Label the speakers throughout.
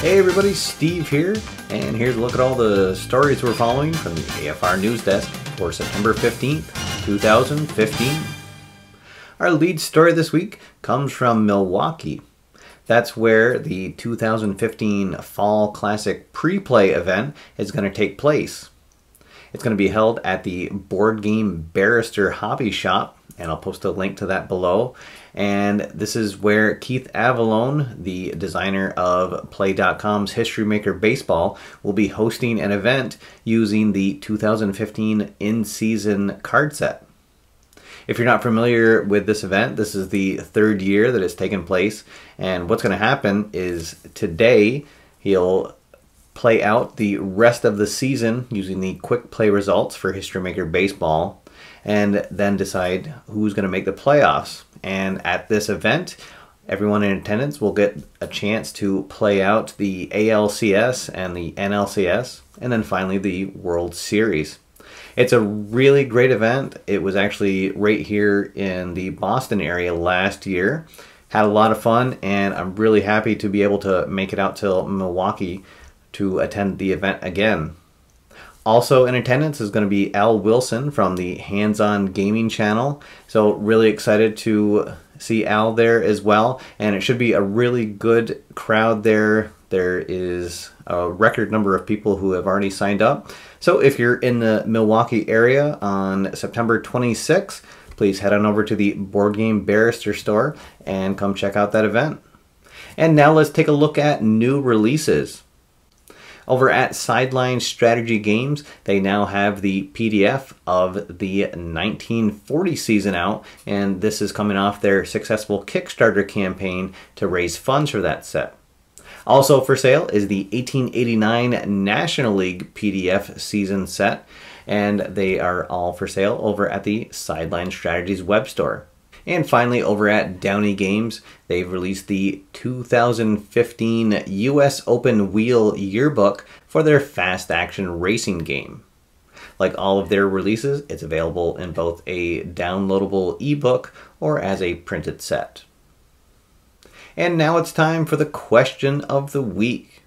Speaker 1: Hey everybody, Steve here, and here's a look at all the stories we're following from the AFR News Desk for September 15th, 2015. Our lead story this week comes from Milwaukee. That's where the 2015 Fall Classic Pre-PLAAY event is going to take place. It's going to be held at the Board Game Barrister hobby shop, and I'll post a link to that below. And this is where Keith Avallone, the designer of Play.com's History Maker Baseball, will be hosting an event using the 2015 in-season card set. If you're not familiar with this event, this is the third year that it's taken place, and what's going to happen is today he'll play out the rest of the season using the quick play results for History Maker Baseball, and then decide who's going to make the playoffs. And at this event, everyone in attendance will get a chance to play out the ALCS and the NLCS, and then finally the World Series. It's a really great event. It was actually right here in the Boston area last year. Had a lot of fun, and I'm really happy to be able to make it out to Milwaukee to attend the event again. Also in attendance is going to be Al Wilson from the Hands-On Gaming channel. So really excited to see Al there as well. And it should be a really good crowd there. There is a record number of people who have already signed up. So if you're in the Milwaukee area on September 26th, please head on over to the Board Game Barrister store and come check out that event. And now let's take a look at new releases. Over at Sideline Strategy Games, they now have the PDF of the 1940 season out, and this is coming off their successful Kickstarter campaign to raise funds for that set. Also for sale is the 1889 National League PDF season set, and they are all for sale over at the Sideline Strategies web store. And finally, over at Downey Games, they've released the 2015 US Open Wheel Yearbook for their fast action racing game. Like all of their releases, it's available in both a downloadable ebook or as a printed set. And now it's time for the question of the week.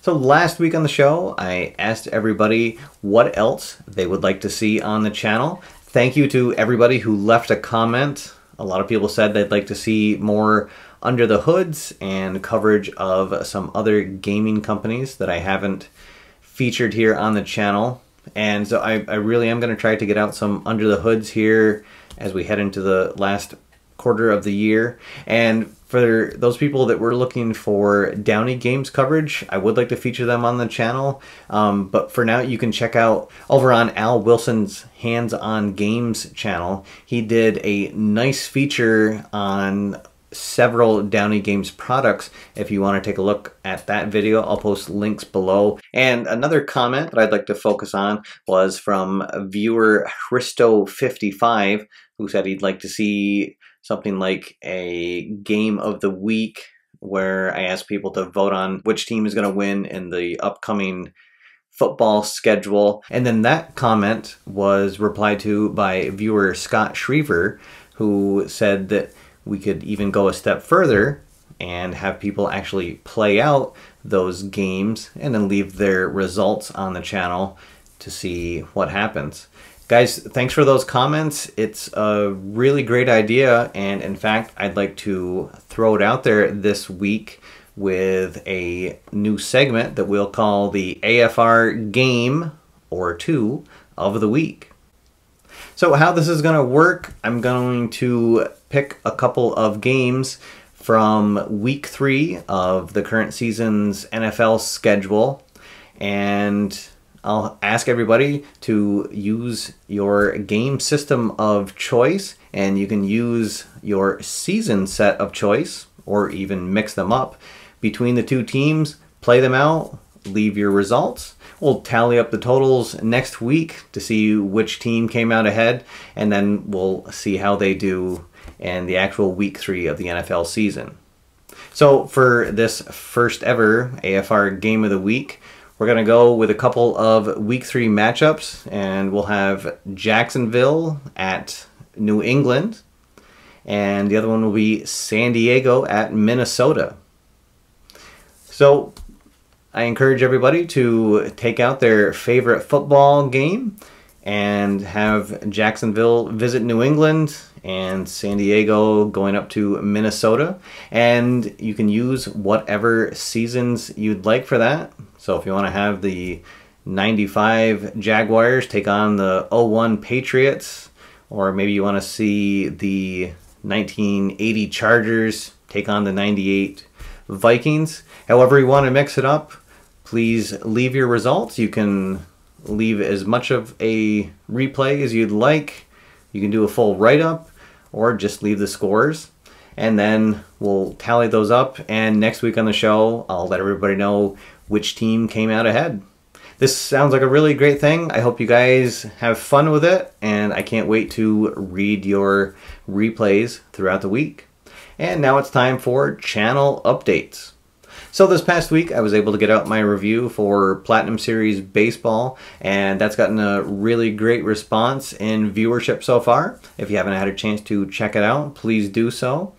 Speaker 1: So last week on the show, I asked everybody what else they would like to see on the channel. Thank you to everybody who left a comment. A lot of people said they'd like to see more under the hoods and coverage of some other gaming companies that I haven't featured here on the channel. And so I really am going to try to get out some under the hoods here as we head into the last quarter of the year. And for those people that were looking for Downey Games coverage, I would like to feature them on the channel. But for now, you can check out over on Al Wilson's Hands-On Games channel. He did a nice feature on several Downey Games products. If you want to take a look at that video, I'll post links below. And another comment that I'd like to focus on was from viewer Christo55, who said he'd like to see something like a game of the week where I ask people to vote on which team is going to win in the upcoming football schedule. And then that comment was replied to by viewer Scott Shriever, who said that we could even go a step further and have people actually play out those games and then leave their results on the channel to see what happens. Guys, thanks for those comments. It's a really great idea, and in fact, I'd like to throw it out there this week with a new segment that we'll call the AFR Game or 2 of the week. So how this is going to work, I'm going to pick a couple of games from week 3 of the current season's NFL schedule, and I'll ask everybody to use your game system of choice, and you can use your season set of choice or even mix them up between the two teams, play them out, leave your results. We'll tally up the totals next week to see which team came out ahead, and then we'll see how they do in the actual week 3 of the NFL season. So for this first ever AFR Game of the Week, we're going to go with a couple of week 3 matchups, and we'll have Jacksonville at New England, and the other one will be San Diego at Minnesota. So I encourage everybody to take out their favorite football game and have Jacksonville visit New England and San Diego going up to Minnesota. And you can use whatever seasons you'd like for that. So if you want to have the 95 Jaguars take on the 01 Patriots, or maybe you want to see the 1980 Chargers take on the 98 Vikings. However you want to mix it up, please leave your results. You can leave as much of a replay as you'd like. You can do a full write-up or just leave the scores. And then we'll tally those up, and next week on the show, I'll let everybody know which team came out ahead. This sounds like a really great thing. I hope you guys have fun with it, and I can't wait to read your replays throughout the week. And now it's time for channel updates. So this past week I was able to get out my review for Platinum Series Baseball, and that's gotten a really great response in viewership so far. If you haven't had a chance to check it out, please do so.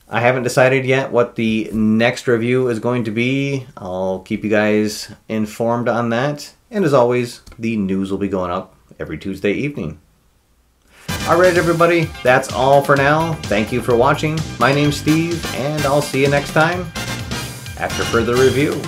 Speaker 1: I haven't decided yet what the next review is going to be. I'll keep you guys informed on that. And as always, the news will be going up every Tuesday evening. Alright everybody, that's all for now. Thank you for watching. My name's Steve, and I'll see you next time after further review.